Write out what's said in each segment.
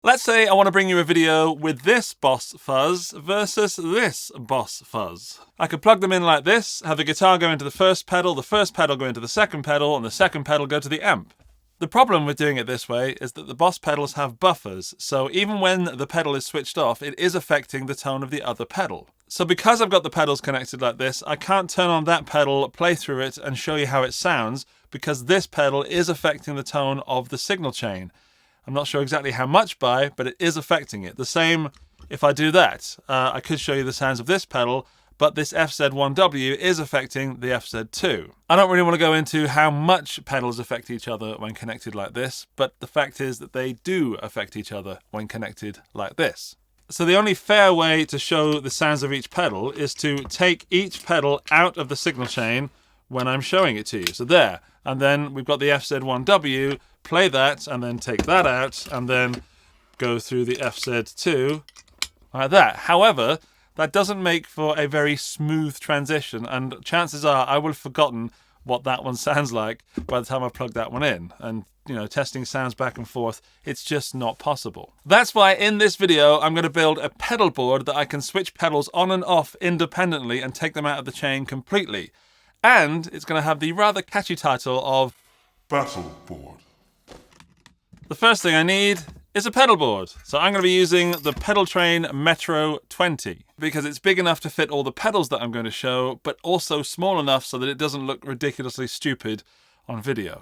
Let's say I want to bring you a video with this Boss Fuzz versus this Boss Fuzz. I could plug them in like this, have the guitar go into the first pedal go into the second pedal, and the second pedal go to the amp. The problem with doing it this way is that the Boss pedals have buffers, so even when the pedal is switched off, it is affecting the tone of the other pedal. So because I've got the pedals connected like this, I can't turn on that pedal, play through it, and show you how it sounds, because this pedal is affecting the tone of the signal chain. I'm not sure exactly how much by, but it is affecting it. The same if I do that. I could show you the sounds of this pedal, but this 𝗏𝗧1W is affecting the 𝗏𝗧2. I don't really want to go into how much pedals affect each other when connected like this, but the fact is that they do affect each other when connected like this. So the only fair way to show the sounds of each pedal is to take each pedal out of the signal chain when I'm showing it to you. So there, and then we've got the 𝗏𝗧1W, play that, and then take that out, and then go through the 𝗏𝗧2 like that. However, that doesn't make for a very smooth transition, and chances are I will have forgotten what that one sounds like by the time I plug that one in. And, you know, testing sounds back and forth, it's just not possible. That's why in this video, I'm going to build a pedal board that I can switch pedals on and off independently and take them out of the chain completely. And it's going to have the rather catchy title of Battle Board. The first thing I need is a pedal board. So I'm going to be using the Pedaltrain Metro 20 because it's big enough to fit all the pedals that I'm going to show, but also small enough so that it doesn't look ridiculously stupid on video.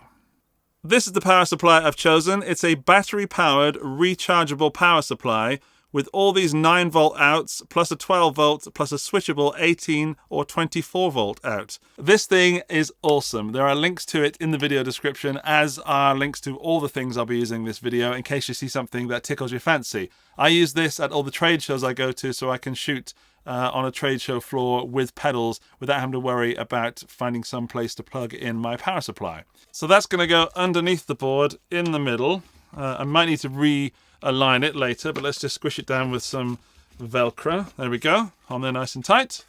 This is the power supply I've chosen. It's a battery-powered, rechargeable power supply with all these 9-volt outs, plus a 12-volt, plus a switchable 18 or 24-volt out. This thing is awesome. There are links to it in the video description, as are links to all the things I'll be using in this video in case you see something that tickles your fancy. I use this at all the trade shows I go to so I can shoot on a trade show floor with pedals without having to worry about finding some place to plug in my power supply. So that's going to go underneath the board in the middle. I might need to realign it later, but let's just squish it down with some Velcro. There we go, on there nice and tight.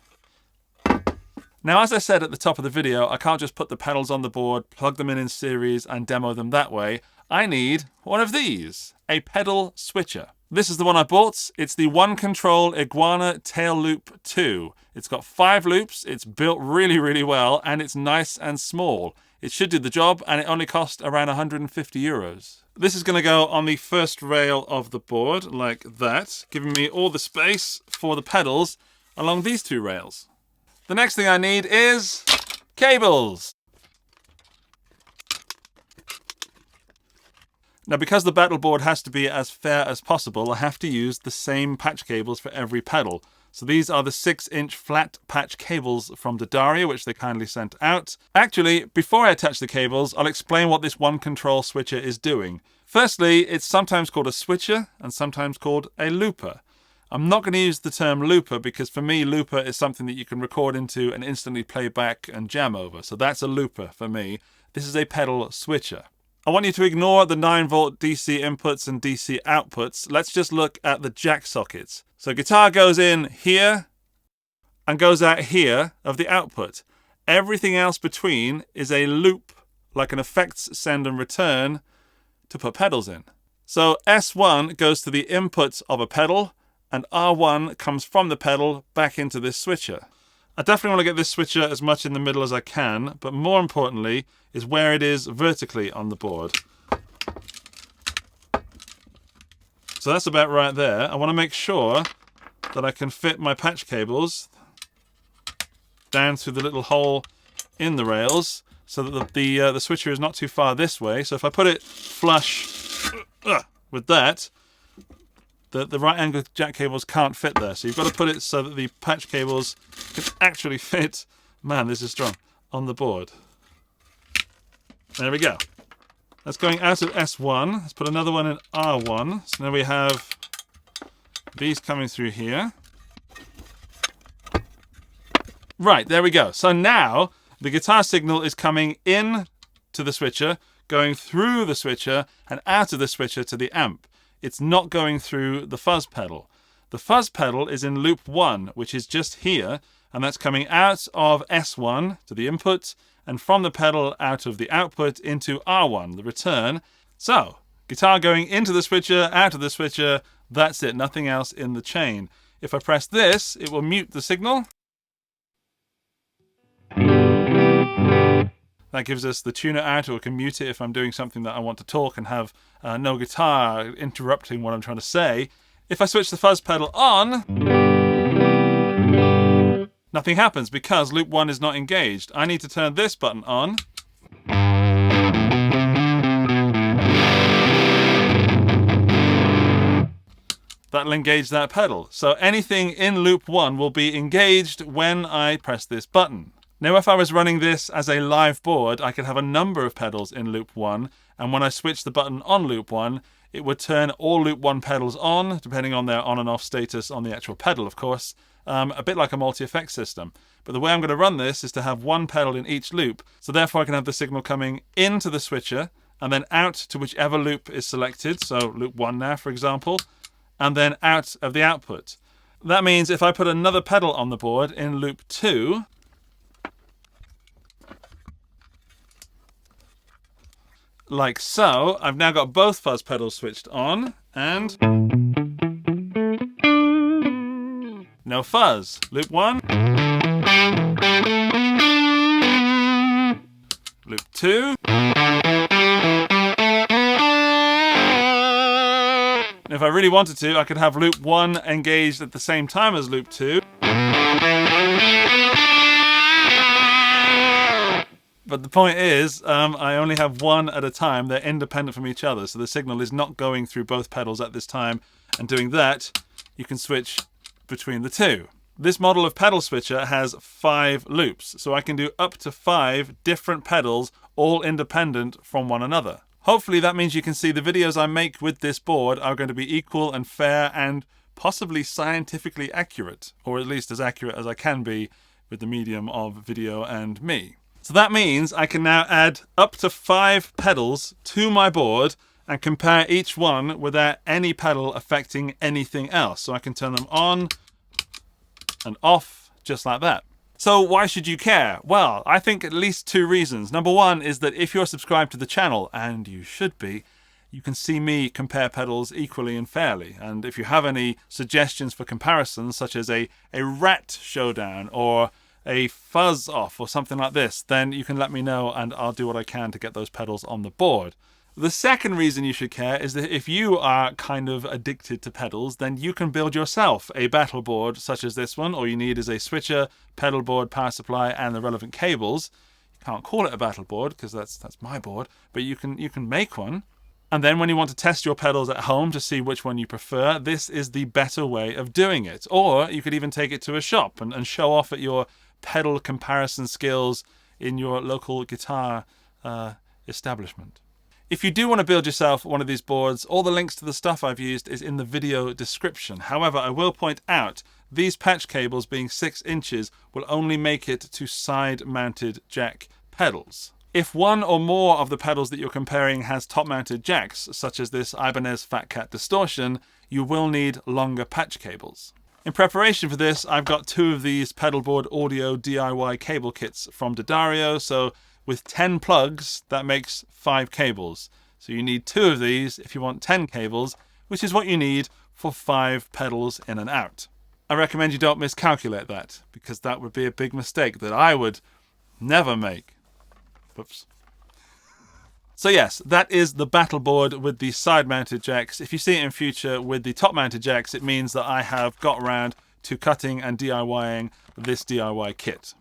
Now, as I said at the top of the video, I can't just put the pedals on the board, plug them in series, and demo them that way. I need one of these, a pedal switcher. This is the one I bought. It's the One Control Iguana Tail Loop 2. It's got 5 loops, it's built really, really well, and it's nice and small. It should do the job, and it only cost around 150 euros. This is going to go on the first rail of the board, like that, giving me all the space for the pedals along these 2 rails. The next thing I need is cables. Now, because the battle board has to be as fair as possible, I have to use the same patch cables for every pedal. So these are the 6-inch flat patch cables from Daddario, which they kindly sent out. Actually, before I attach the cables, I'll explain what this One Control switcher is doing. Firstly, it's sometimes called a switcher and sometimes called a looper. I'm not going to use the term looper because for me, looper is something that you can record into and instantly play back and jam over. So that's a looper for me. This is a pedal switcher. I want you to ignore the 9-volt DC inputs and DC outputs. Let's just look at the jack sockets. So guitar goes in here and goes out here of the output. Everything else between is a loop, like an effects send and return to put pedals in. So S1 goes to the input of a pedal, and R1 comes from the pedal back into this switcher. I definitely want to get this switcher as much in the middle as I can, but more importantly is where it is vertically on the board. So that's about right there. I want to make sure that I can fit my patch cables down through the little hole in the rails so that the switcher is not too far this way. So if I put it flush with that, the right angle jack cables can't fit there. So you've got to put it so that the patch cables can actually fit, man, this is strong, on the board. There we go. That's going out of S1. Let's put another one in R1. So now we have these coming through here. Right, there we go. So now the guitar signal is coming in to the switcher, going through the switcher, and out of the switcher to the amp. It's not going through the fuzz pedal. The fuzz pedal is in loop 1, which is just here, and that's coming out of S1 to the input, and from the pedal out of the output into R1, the return. So, Guitar going into the switcher, out of the switcher, that's it, nothing else in the chain. If I press this, it will mute the signal. That gives us the tuner out, or we can mute it if I'm doing something that I want to talk and have no guitar interrupting what I'm trying to say. If I switch the fuzz pedal on, nothing happens because loop 1 is not engaged. I need to turn this button on. That'll engage that pedal. So anything in loop 1 will be engaged when I press this button. Now if I was running this as a live board, I could have a number of pedals in loop 1, and when I switch the button on loop 1, it would turn all loop 1 pedals on, depending on their on and off status on the actual pedal, of course, a bit like a multi-effect system. But the way I'm going to run this is to have one pedal in each loop, so therefore I can have the signal coming into the switcher, and then out to whichever loop is selected, so loop 1 now, for example, and then out of the output. That means if I put another pedal on the board in loop 2, like so, I've now got both fuzz pedals switched on, and no fuzz. Loop 1, loop 2, and if I really wanted to, I could have loop 1 engaged at the same time as loop 2. But the point is, I only have one at a time. They're independent from each other, so the signal is not going through both pedals at this time. And doing that, you can switch between the two. This model of pedal switcher has 5 loops, so I can do up to 5 different pedals, all independent from one another. Hopefully that means you can see the videos I make with this board are going to be equal and fair and possibly scientifically accurate, or at least as accurate as I can be with the medium of video and me. So that means I can now add up to 5 pedals to my board and compare each one without any pedal affecting anything else. So I can turn them on and off just like that. So why should you care? Well, I think at least 2 reasons. Number 1 is that if you're subscribed to the channel, and you should be, you can see me compare pedals equally and fairly. And if you have any suggestions for comparisons, such as a rat showdown or a fuzz off or something like this, then you can let me know and I'll do what I can to get those pedals on the board. The second reason you should care is that if you are kind of addicted to pedals, then you can build yourself a battle board such as this one. All you need is a switcher, pedal board, power supply, and the relevant cables. You can't call it a battle board because that's my board, but you can make one. And then when you want to test your pedals at home to see which one you prefer, this is the better way of doing it. Or you could even take it to a shop and show off at your pedal comparison skills in your local guitar establishment. If you do want to build yourself one of these boards, all the links to the stuff I've used is in the video description. However, I will point out, these patch cables being 6 inches will only make it to side-mounted jack pedals. If one or more of the pedals that you're comparing has top-mounted jacks, such as this Ibanez Fat Cat Distortion, you will need longer patch cables. In preparation for this, I've got 2 of these pedalboard audio DIY cable kits from Daddario, so with 10 plugs, that makes 5 cables. So you need 2 of these if you want 10 cables, which is what you need for 5 pedals in and out. I recommend you don't miscalculate that, because that would be a big mistake that I would never make. Whoops. So yes, that is the battle board with the side-mounted jacks. If you see it in future with the top-mounted jacks, it means that I have got around to cutting and DIYing this DIY kit.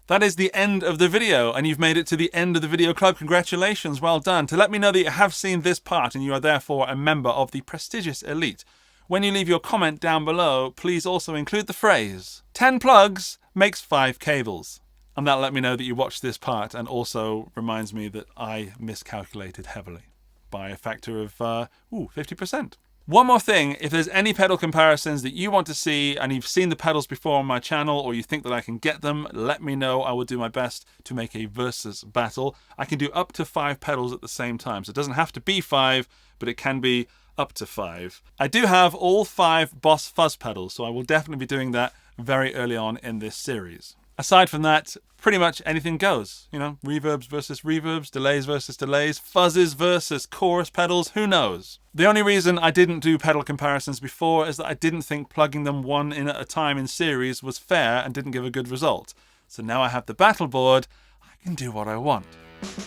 That is the end of the video, and you've made it to the end of the video club. Congratulations, well done. To let me know that you have seen this part and you are therefore a member of the prestigious elite, when you leave your comment down below, please also include the phrase, 10 plugs makes 5 cables. And that'll let me know that you watched this part, and also reminds me that I miscalculated heavily by a factor of 50%. One more thing, if there's any pedal comparisons that you want to see and you've seen the pedals before on my channel, or you think that I can get them, let me know. I will do my best to make a versus battle. I can do up to 5 pedals at the same time, so it doesn't have to be 5, but it can be up to 5. I do have all 5 Boss fuzz pedals, so I will definitely be doing that very early on in this series. Aside from that, pretty much anything goes. You know, reverbs versus reverbs, delays versus delays, fuzzes versus chorus pedals, who knows? The only reason I didn't do pedal comparisons before is that I didn't think plugging them one in at a time in series was fair and didn't give a good result. So now I have the battle board, I can do what I want.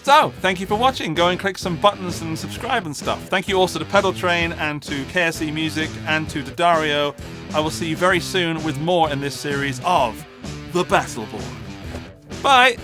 So, thank you for watching. Go and click some buttons and subscribe and stuff. Thank you also to Pedaltrain and to KSE Music and to Daddario. I will see you very soon with more in this series of The Battle Board. Bye!